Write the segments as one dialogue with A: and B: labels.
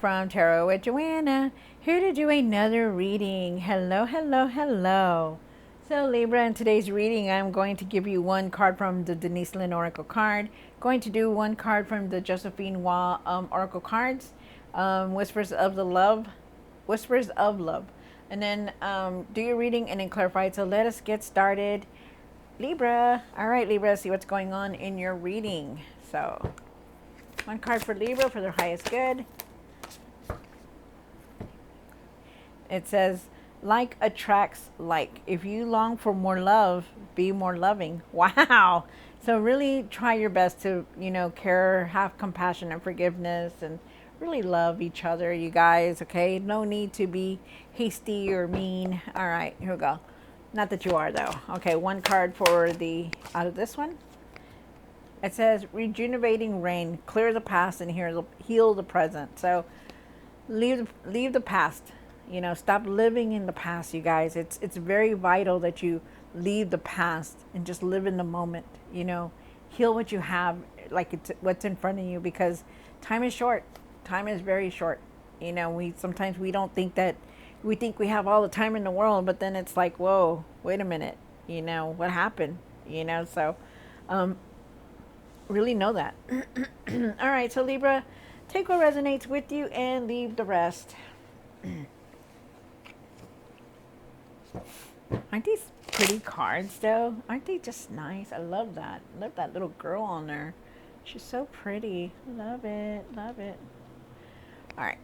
A: from Tarot with Joanna, here to do another reading. Hello, hello, hello. So Libra, in today's reading, I'm going to give you one card from the Denise Lynn Oracle card. Going to do one card from the Josephine Waugh Oracle cards, Whispers of Love, and then do your reading and then clarify it. So let us get started, Libra. All right, Libra, see what's going on in your reading. So one card for Libra for their highest good. It says, like attracts like. If you long for more love, be more loving. Wow. So really try your best to, care, have compassion and forgiveness, and really love each other, you guys, okay? No need to be hasty or mean. All right, here we go. Not that you are, though. Okay, one card for out of this one. It says, rejuvenating rain, clear the past and heal the present. So leave the past. Stop living in the past, you guys. It's very vital that you leave the past and just live in the moment. Heal what you have, like it's what's in front of you, because time is short. Time is very short. Sometimes we don't think that we think we have all the time in the world, but then it's like, whoa, wait a minute. What happened? So really know that. All right, so Libra, take what resonates with you and leave the rest. Aren't these pretty cards, though? Aren't they just nice? I love that. Love that little girl on there. She's so pretty. Love it. Love it. All right.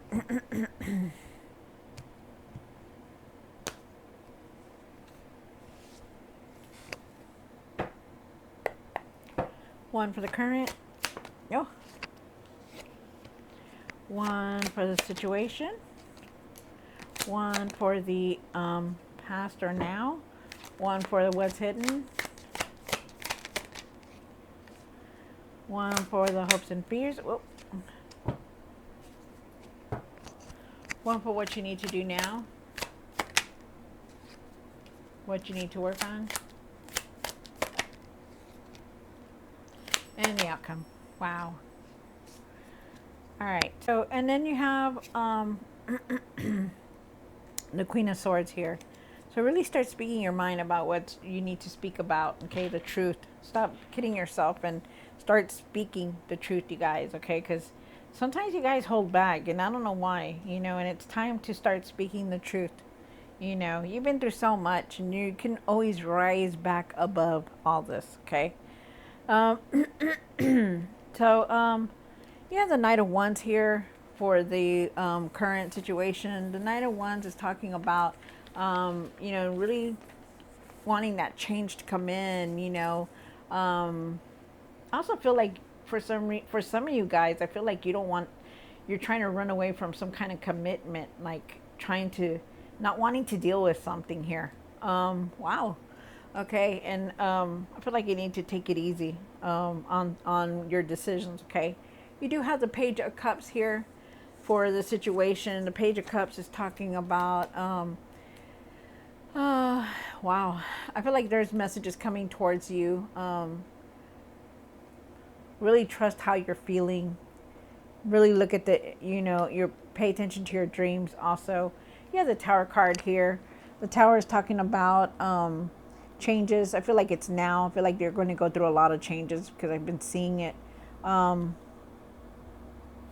A: One for the current. No. One for the situation. One for the past or now. One for the what's hidden. One for the hopes and fears. Whoop. One for what you need to do now. What you need to work on. And the outcome. Wow. All right. So, and then you have the Queen of Swords here. So really start speaking your mind about what you need to speak about, okay? The truth. Stop kidding yourself and start speaking the truth, you guys, okay? Because sometimes you guys hold back, and I don't know why, and it's time to start speaking the truth. You've been through so much, and you can always rise back above all this, okay? So, you have the Knight of Wands here for the current situation. The Knight of Wands is talking about really wanting that change to come in. I also feel like for some of you guys, I feel like you're trying to run away from some kind of commitment, like not wanting to deal with something here. Wow. Okay, and I feel like you need to take it easy on your decisions. Okay, you do have the Page of Cups here for the situation. The Page of Cups is talking about wow, I feel like there's messages coming towards you. Really trust how you're feeling. Really look at pay attention to your dreams also. You have the Tower card here. The Tower is talking about changes. I feel like it's now. I feel like you're going to go through a lot of changes because I've been seeing it.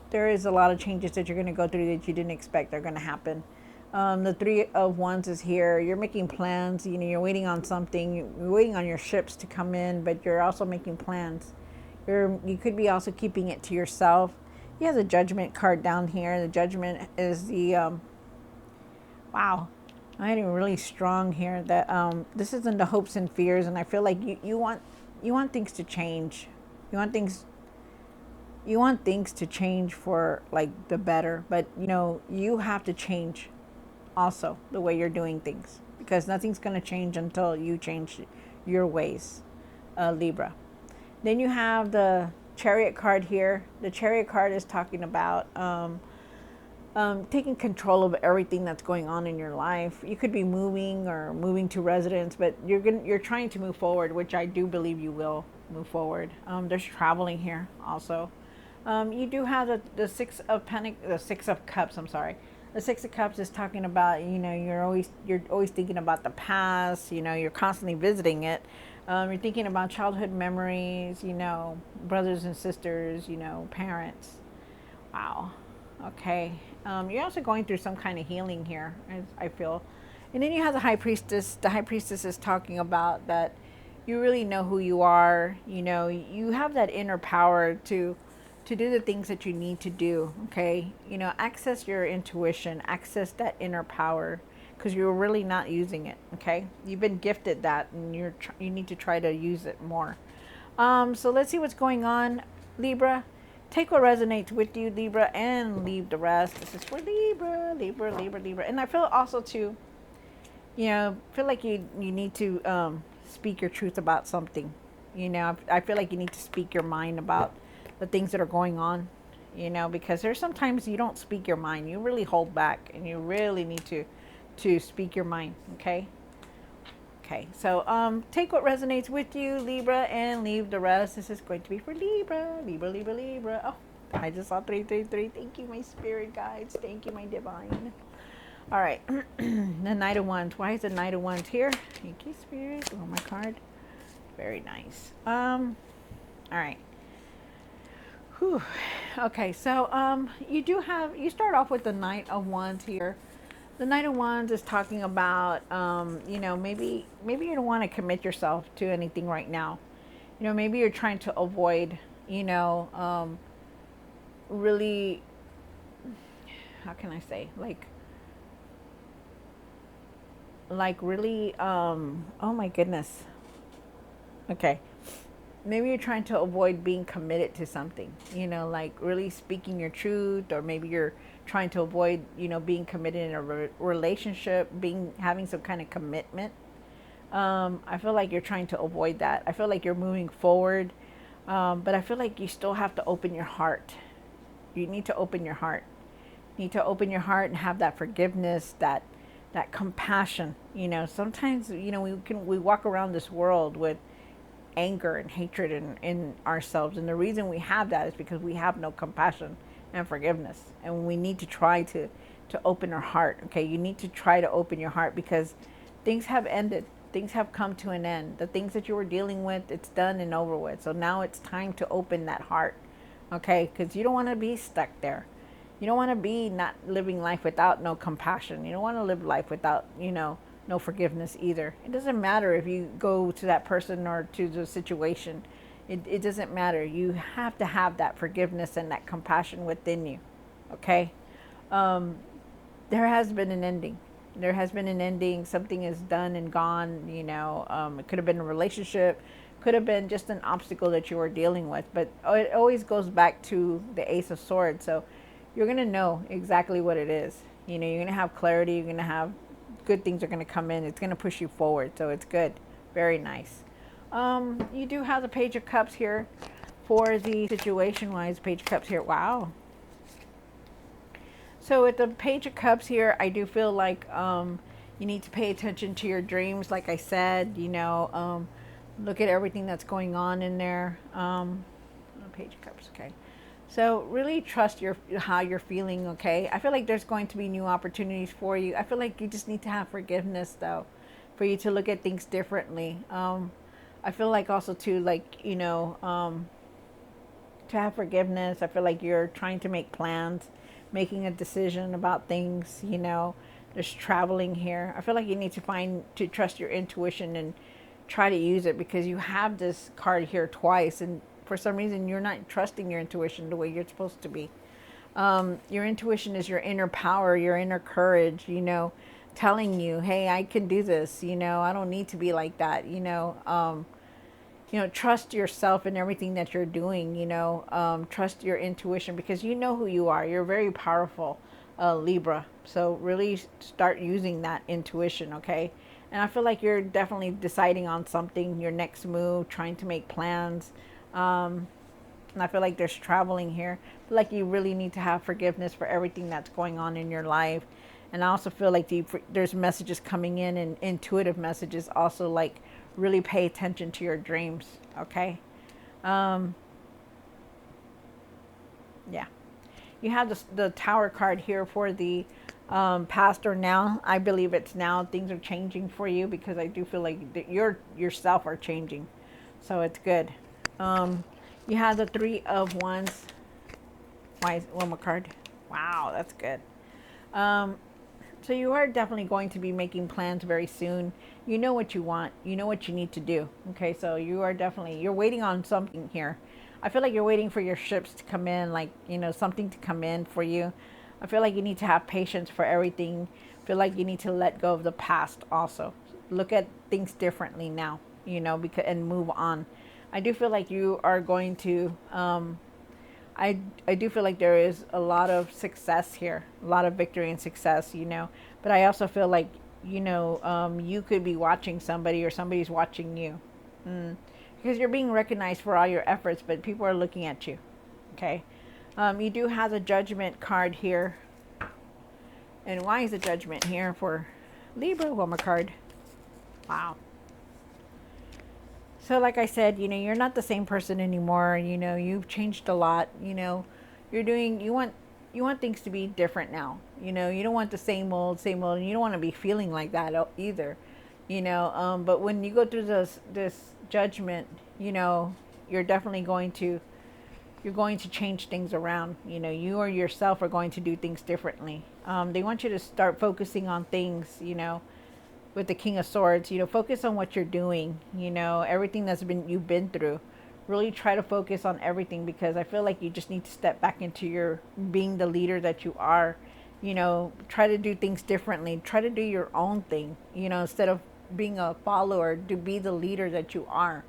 A: There is a lot of changes that you're going to go through that you didn't expect are going to happen. The Three of Wands is here. You're making plans. You're waiting on something. You're waiting on your ships to come in, but you're also making plans. You could be also keeping it to yourself. You have the Judgment card down here. The Judgment is the wow. I am really strong here. That this isn't the hopes and fears, and I feel like you want things to change. You want things to change for like the better, but you have to change also the way you're doing things, because nothing's going to change until you change your ways, Libra. Then you have the Chariot card here. The Chariot card is talking about taking control of everything that's going on in your life. You could be moving to residence, but you're trying to move forward, which I do believe you will move forward. There's traveling here also. You do have the the 6 of cups. I'm sorry. The 6 of cups is talking about, you're always thinking about the past. You're constantly visiting it. You're thinking about childhood memories. Brothers and sisters. Parents. Wow. Okay. You're also going through some kind of healing here, I feel. And then you have the high priestess. The high priestess is talking about that you really know who you are. You have that inner power to do the things that you need to do. Okay. Access your intuition, access that inner power, because you're really not using it. Okay. You've been gifted that, and you need to try to use it more. So let's see what's going on, Libra. Take what resonates with you, Libra, and leave the rest. This is for Libra, Libra, Libra, Libra. And I feel also too, feel like you need to speak your truth about something. I feel like you need to speak your mind about the things that are going on. Because there's sometimes you don't speak your mind. You really hold back, and you really need to speak your mind. Okay. Okay, so take what resonates with you, Libra, and leave the rest. This is going to be for Libra, Libra, Libra, Libra. Oh, I just saw 333. Thank you, my spirit guides. Thank you, my divine. All right, the Knight of Wands. Why is the Knight of Wands here? Thank you, spirit. Oh, my card. Very nice. All right. Whew. Okay, so you start off with the Knight of Wands here. The Knight of Wands is talking about, maybe you don't want to commit yourself to anything right now. Maybe you're trying to avoid, really, how can I say, like really, oh my goodness. Okay. Maybe you're trying to avoid being committed to something, like really speaking your truth, or maybe you're trying to avoid, being committed in a relationship, having some kind of commitment. I feel like you're trying to avoid that. I feel like you're moving forward, but I feel like you still have to open your heart. You need to open your heart. You need to open your heart and have that forgiveness, that compassion. Sometimes we walk around this world with anger and hatred in ourselves, and the reason we have that is because we have no compassion and forgiveness, and we need to try to open our heart. Okay, you need to try to open your heart, because things have ended, things have come to an end. The things that you were dealing with, it's done and over with. So now it's time to open that heart. Okay, because you don't want to be stuck there. You don't want to be not living life without no compassion. You don't want to live life without no forgiveness either. It doesn't matter if you go to that person or to the situation. It doesn't matter. You have to have that forgiveness and that compassion within you. Okay? There has been an ending. There has been an ending. Something is done and gone. It could have been a relationship. Could have been just an obstacle that you were dealing with. But it always goes back to the Ace of Swords. So you're going to know exactly what it is. You're going to have clarity. You're going to have good things are going to come in. It's going to push you forward. So it's good. Very nice. You do have the Page of Cups here for the situation-wise. Page of Cups here. Wow. So with the Page of Cups here, I do feel like you need to pay attention to your dreams. Like I said, look at everything that's going on in there. Page of Cups. Okay. So really trust how you're feeling, okay? I feel like there's going to be new opportunities for you. I feel like you just need to have forgiveness, though, for you to look at things differently. I feel like also, too, to have forgiveness. I feel like you're trying to make plans, making a decision about things, There's traveling here. I feel like you need to trust your intuition and try to use it, because you have this card here twice, and for some reason you're not trusting your intuition the way you're supposed to be. Your intuition is your inner power, your inner courage, telling you, hey, I can do this, I don't need to be like that, trust yourself in everything that you're doing, trust your intuition, because you know who you are. You're very powerful, Libra. So really start using that intuition, okay? And I feel like you're definitely deciding on something, your next move, trying to make plans. And I feel like there's traveling here. I feel like you really need to have forgiveness for everything that's going on in your life. And I also feel like there's messages coming in, and intuitive messages also, like really pay attention to your dreams, okay? Yeah. You have the Tower card here for the past or now. I believe it's now. Things are changing for you because I do feel like that yourself are changing. So it's good. Um, you have the Three of Wands. Why one more card? Wow, that's good. Um, so you are definitely going to be making plans very soon. You know what you want. You know what you need to do. Okay, so you are definitely you're waiting on something here. I feel like you're waiting for your ships to come in, like something to come in for you. I feel like you need to have patience for everything. I feel like you need to let go of the past also. Look at things differently now, because and move on. I do feel like you are going to I do feel like there is a lot of success here, a lot of victory and success. But I also feel like, you could be watching somebody or somebody's watching you. Because you're being recognized for all your efforts, but people are looking at you. Okay. You do have the Judgment card here. And why is the Judgment here for Libra? One more card. Wow. So like I said, you're not the same person anymore. You've changed a lot. You want things to be different now. You don't want the same old, and you don't want to be feeling like that either. But when you go through this judgment, you're definitely going to change things around. You or yourself are going to do things differently. They want you to start focusing on things, with the King of Swords. Focus on what you're doing, everything you've been through. Really try to focus on everything, because I feel like you just need to step back into your being the leader that you are. Try to do things differently. Try to do your own thing, instead of being a follower, to be the leader that you are.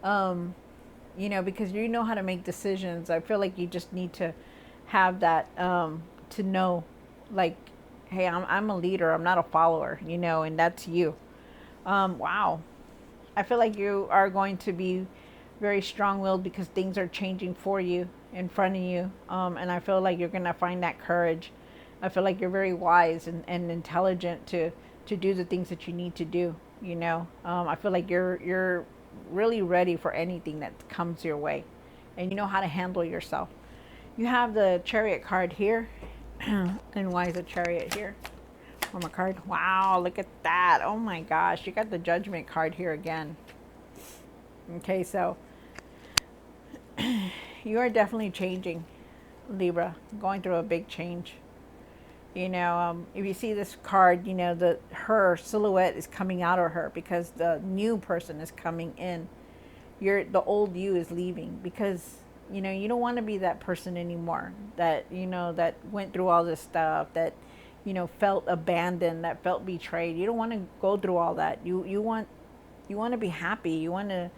A: Because you know how to make decisions. I feel like you just need to have that, to know, like, hey, I'm a leader. I'm not a follower, and that's you. Wow. I feel like you are going to be very strong-willed because things are changing for you, in front of you. And I feel like you're going to find that courage. I feel like you're very wise and intelligent to do the things that you need to do. I feel like you're really ready for anything that comes your way, and you know how to handle yourself. You have the Chariot card here. And why is the Chariot here? One more card. Wow, look at that. Oh my gosh, you got the Judgment card here again. Okay, so you are definitely changing, Libra, going through a big change. If you see this card, her silhouette is coming out of her because the new person is coming in. The old you is leaving, because you don't want to be that person anymore that that went through all this stuff, that felt abandoned, that felt betrayed. You don't want to go through all that. You want to be happy. You want to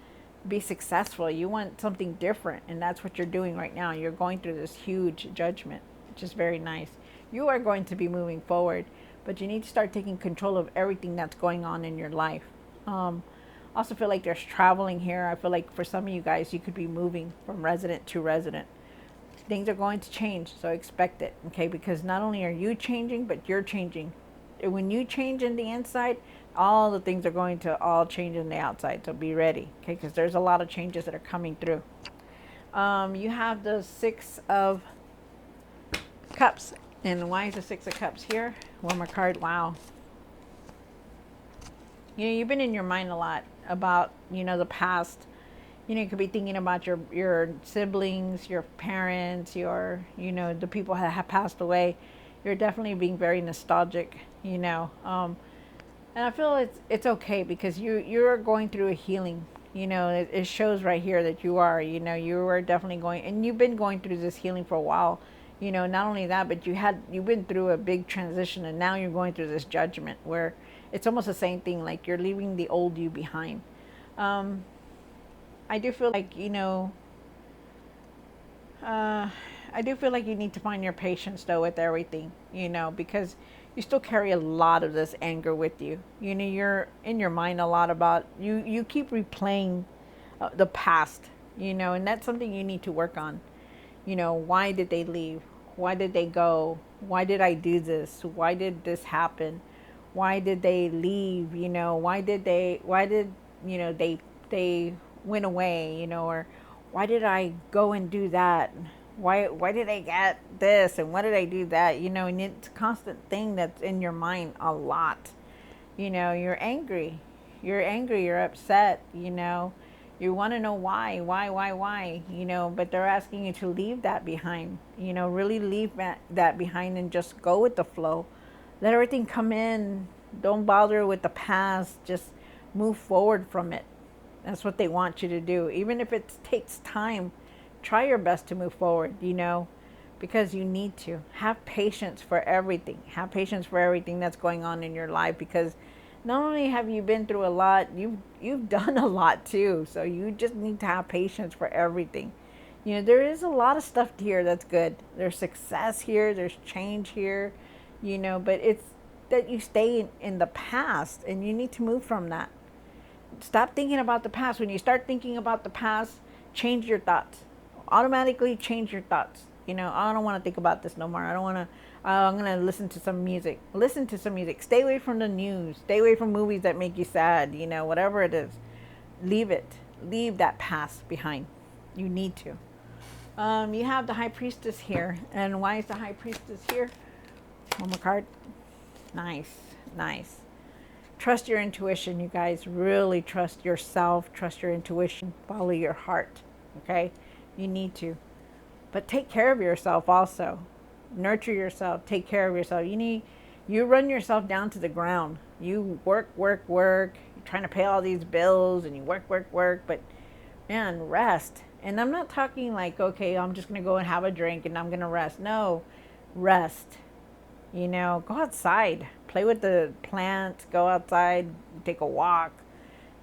A: be successful. You want something different, and that's what you're doing right now. You're going through this huge judgment, which is very nice. You are going to be moving forward, but you need to start taking control of everything that's going on in your life. Also feel like there's traveling here. I feel like for some of you guys, you could be moving from resident to resident. Things are going to change, so expect it, okay? Because not only are you changing, but you're changing. And when you change in the inside, all the things are going to all change in the outside, so be ready, okay? Because there's a lot of changes that are coming through. You have the Six of Cups. And why is the Six of Cups here? One more card. Wow. You've been in your mind a lot about, the past. You could be thinking about your siblings, your parents, the people that have passed away. You're definitely being very nostalgic, and I feel it's okay, because you're going through a healing. It shows right here that you are definitely going, and you've been going through this healing for a while. Not only that, but you've been through a big transition, and now you're going through this judgment where it's almost the same thing, like you're leaving the old you behind. I do feel like, I do feel like you need to find your patience though with everything, because you still carry a lot of this anger with you. You're in your mind a lot about, you keep replaying the past, and that's something you need to work on. Why did they leave? Why did they go? Why did I do this? Why did this happen? Why did they leave? Why did they went away, or why did I go and do that? Why did I get this and why did I do that? You know, and it's a constant thing that's in your mind a lot. You know, you're angry. You're angry, you're upset, you know. You want to know why, you know, but they're asking you to leave that behind. You know, really leave that behind and just go with the flow. Let everything come in. Don't bother with the past. Just move forward from it. That's what they want you to do. Even if it takes time, try your best to move forward, you know, because you need to. Have patience for everything. Have patience for everything that's going on in your life because not only have you been through a lot, you've done a lot too. So you just need to have patience for everything. You know, there is a lot of stuff here that's good. There's success here, there's change here, you know, but it's that you stay in the past and you need to move from that. Stop thinking about the past. When you start thinking about the past, change your thoughts. Automatically change your thoughts. You know, I don't want to think about this no more. I don't want to. I'm going to listen to some music. Listen to some music. Stay away from the news. Stay away from movies that make you sad. You know, whatever it is. Leave it. Leave that past behind. You need to. You have the High Priestess here. And why is the High Priestess here? One more card. Nice. Nice. Trust your intuition, you guys. Really trust yourself. Trust your intuition. Follow your heart. Okay? You need to. But take care of yourself also. Nurture yourself. Take care of yourself. You run yourself down to the ground. You work. You're trying to pay all these bills and you work. But man, rest. And I'm not talking like, okay, I'm just going to go and have a drink and I'm going to rest. No, rest. You know, go outside, play with the plants, go outside, take a walk,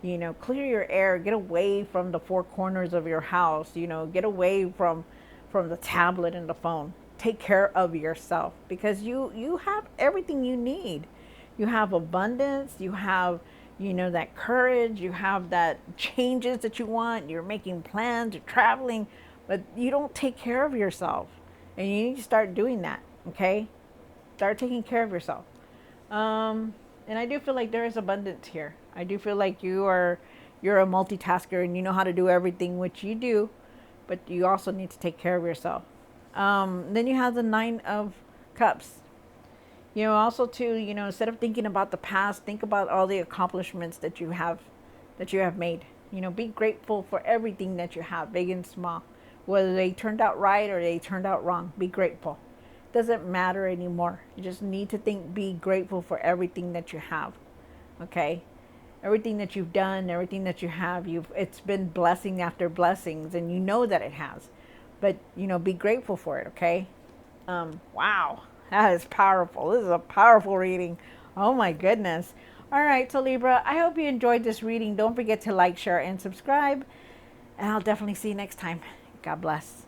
A: you know, clear your air, get away from the four corners of your house, you know, get away from the tablet and the phone. Take care of yourself because you have everything you need. You have abundance, you have, you know, that courage, you have that changes that you want, you're making plans, you're traveling, but you don't take care of yourself. And you need to start doing that, okay? Start taking care of yourself. And I do feel like there is abundance here. I do feel like you're a multitasker and you know how to do everything, which you do, but you also need to take care of yourself. Then you have the Nine of Cups. You know, also too, you know, instead of thinking about the past, think about all the accomplishments that you have made. You know, be grateful for everything that you have, big and small. Whether they turned out right or they turned out wrong, be grateful. Doesn't matter anymore. You just need to be grateful for everything that you have. Okay? Everything that you've done, everything that you have, it's been blessing after blessings and you know that it has. But, you know, be grateful for it, okay? Wow. That is powerful. This is a powerful reading. Oh my goodness. All right, so Libra, I hope you enjoyed this reading. Don't forget to like, share, and subscribe. And I'll definitely see you next time. God bless.